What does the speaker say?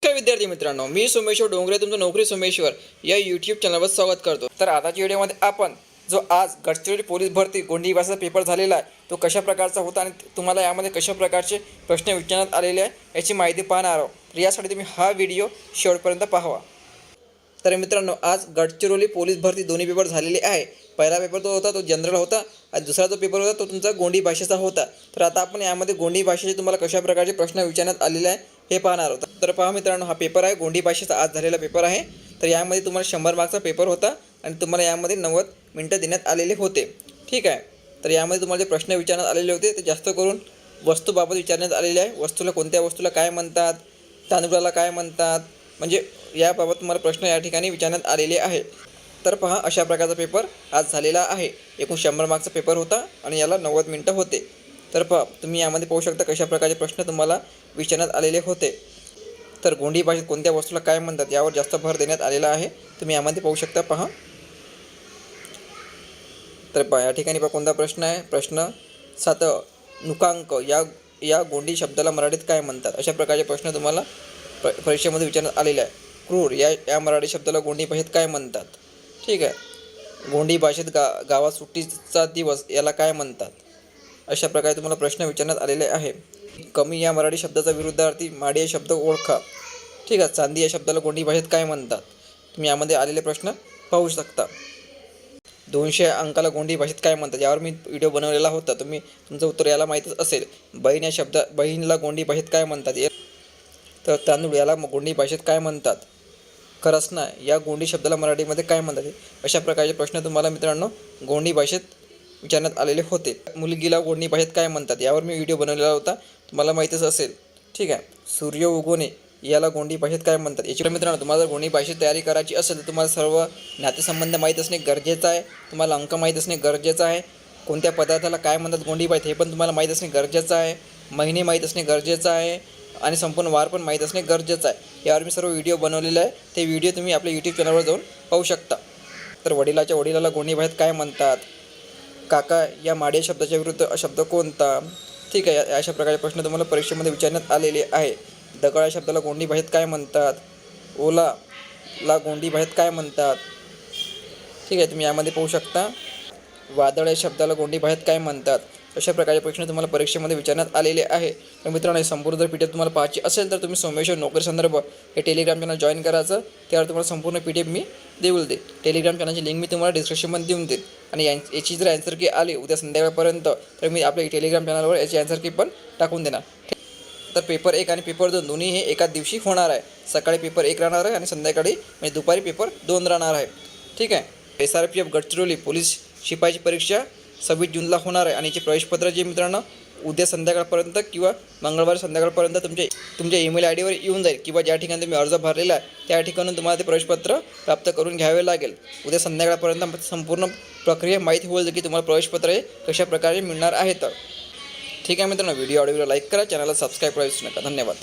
नमस्कार विद्यार्थी मित्रांनो, मी सोमेश्वर डोंगरे तुमचं नोकरी सोमेश्वर या यूट्यूब चॅनलवर स्वागत करतो। तर आताच्या व्हिडिओमध्ये आपण जो आज गडचिरोली पोलीस भरती गोंडी भाषेचा पेपर झालेला आहे तो कशा प्रकारचा होता आणि तुम्हाला यामध्ये कशा प्रकारचे प्रश्न विचारण्यात आलेले आहे याची माहिती पाहणार आहोत। तर यासाठी तुम्ही हा व्हिडिओ शेवटपर्यंत पाहावा। तर मित्रांनो, आज गडचिरोली पोलीस भरती दोन्ही पेपर झालेले आहे। पहिला पेपर जो होता तो जनरल होता आणि दुसरा जो पेपर होता तो तुमचा गोंडी भाषेचा होता। तर आता आपण यामध्ये गोंडी भाषेचे तुम्हाला कशा प्रकारचे प्रश्न विचारण्यात आलेले आहे हे पाहणार आहोत। तर पहा मित्रांनो, हा पेपर आहे गोंडी भाषेचा आज झालेला पेपर आहे। तर यामध्ये तुम्हाला 100 मार्क्सचा पेपर होता आणि तुम्हाला यामध्ये 90 मिनिटं देण्यात आलेले होते। ठीक आहे। तर यामध्ये तुम्हाला जे प्रश्न विचारण्यात आलेले होते ते जास्त करून वस्तूबाबत विचारण्यात आलेले आहे। वस्तूला कोणत्या वस्तूला काय म्हणतात, तांदूळाला काय म्हणतात, म्हणजे याबाबत तुम्हाला प्रश्न या ठिकाणी विचारण्यात आलेले आहे। तर पहा, अशा प्रकारचा पेपर आज झालेला आहे। एकूण 100 मार्क्सचा पेपर होता आणि याला 90 मिनिटं होते। तर पहा, तुम्ही यामध्ये पाहू शकता कशा प्रकारचे प्रश्न तुम्हाला विचारण्यात आलेले होते। तर गोंडी भाषेत कोणत्या वस्तूला काय म्हणतात यावर जास्त भर देण्यात आलेला आहे। तुम्ही यामध्ये पाहू शकता। पहा, तर पहा या ठिकाणी पहा कोणता प्रश्न आहे। प्रश्न 7, नुकांक या गोंडी शब्दाला मराठीत काय म्हणतात। अशा प्रकारचे प्रश्न तुम्हाला परीक्षेमध्ये विचारण्यात आलेले आहे। क्रूर या मराठी शब्दाला गोंडी भाषेत काय म्हणतात। ठीक आहे। गोंडी भाषेत गावात सुट्टीचा दिवस याला काय म्हणतात। अशा प्रकारे तुम्हाला प्रश्न विचारण्यात आलेले आहे। कमी या मराठी शब्दाचा विरुद्धार्थी माडी या शब्द ओळखा। ठीक आहे। चांदी या शब्दाला गोंडी भाषेत काय म्हणतात। तुम्ही यामध्ये आलेले प्रश्न पाहू शकता। 200 अंकाला गोंडी भाषेत काय म्हणतात यावर मी व्हिडिओ बनवलेला होता, तुमचं उत्तर याला माहीतच असेल। बहीणला गोंडी भाषेत काय म्हणतात। तर तांदूळ याला गोंडी भाषेत काय म्हणतात। खरसना या गोंडी शब्दाला मराठीमध्ये काय म्हणतात। अशा प्रकारचे प्रश्न तुम्हाला मित्रांनो गोंडी भाषेत विचारण्यात आलेले होते। मुलगीला गोंडी भाषेत काय म्हणतात यावर मी व्हिडिओ बनवलेला होता, तुम्हाला माहीतच असेल। ठीक आहे। सूर्य उगवणे याला गोंडी भाषेत काय म्हणतात। याची मित्रांनो तुम्हाला जर गोंडी भाषेत तयारी करायची असेल तर तुम्हाला सर्व नातेसंबंध माहीत असणे गरजेचं आहे। तुम्हाला अंक माहीत असणे गरजेचं आहे। कोणत्या पदार्थाला काय म्हणतात गोंडी भाषेत हे पण तुम्हाला माहीत असणे गरजेचं आहे। महिने माहीत असणे गरजेचं आहे आणि संपूर्ण वार पण माहीत असणे गरजेचं आहे। यावर मी सर्व व्हिडिओ बनवलेले आहे, ते व्हिडिओ तुम्ही आपल्या यूट्यूब चॅनलवर जाऊन पाहू शकता। तर वडिलाला गोंडी भाषेत काय म्हणतात। काका या माडी शब्दाच्या विरुद्ध शब्द कोणता। ठीक आहे। अशा प्रकारचे प्रश्न तुम्हाला परीक्षेमध्ये विचारण्यात आलेले आहे। दगड या शब्दाला गोंडी भाषेत काय म्हणतात। ओलाला गोंडी भाषेत काय म्हणतात। ठीक आहे। तुम्ही यामध्ये पाहू शकता। वादळ या शब्दाला गोंडी भाषेत काय म्हणतात। अशा प्रकारचे प्रश्न तुम्हाला परीक्षेमध्ये विचारण्यात आलेले आहे। तर मित्रांनो, संपूर्ण जर PDF तुम्हाला पाहायची असेल तर तुम्ही सोमेश्वर नोकरी संदर्भ हे टेलिग्राम चॅनल जॉईन करायचं। त्यावर तुम्हाला संपूर्ण PDF मी देऊन देईल। टेलिग्राम चॅनलची लिंक मी तुम्हाला डिस्क्रिप्शनमध्ये देऊन देईल आणि याची जर आन्सर की आली उद्या संध्याकाळपर्यंत तर मी आपल्या टेलिग्राम चॅनलवर याची आन्सर की पण टाकून देणार। तर पेपर 1 आणि पेपर 2 दोन्ही हे एकाच दिवशी होणार आहे। सकाळी पेपर 1 राहणार आहे आणि संध्याकाळी म्हणजे दुपारी पेपर 2 राहणार आहे। ठीक आहे। SRPF गडचिरोली पोलीस शिपाईची परीक्षा 26 जूनला होणार आहे आणि याचे प्रवेशपत्र जे मित्रांनो उद्या संध्याकाळपर्यंत किंवा मंगळवार संध्याकाळपर्यंत तुमच्या ईमेल ID वर येऊन जाईल किंवा ज्या ठिकाणी तुम्ही अर्ज भरलेला आहे त्या ठिकाणून तुम्हाला ते प्रवेशपत्र प्राप्त करून घ्यावे लागेल। उद्या संध्याकाळपर्यंत संपूर्ण प्रक्रिया माहिती होईल की तुम्हाला प्रवेशपत्र हे कशा प्रकारे मिळणार आहेत। ठीक आहे मित्रांनो, व्हिडिओ लाईक करा, चॅनलला सबस्क्राईब करायला विसरू नका। धन्यवाद।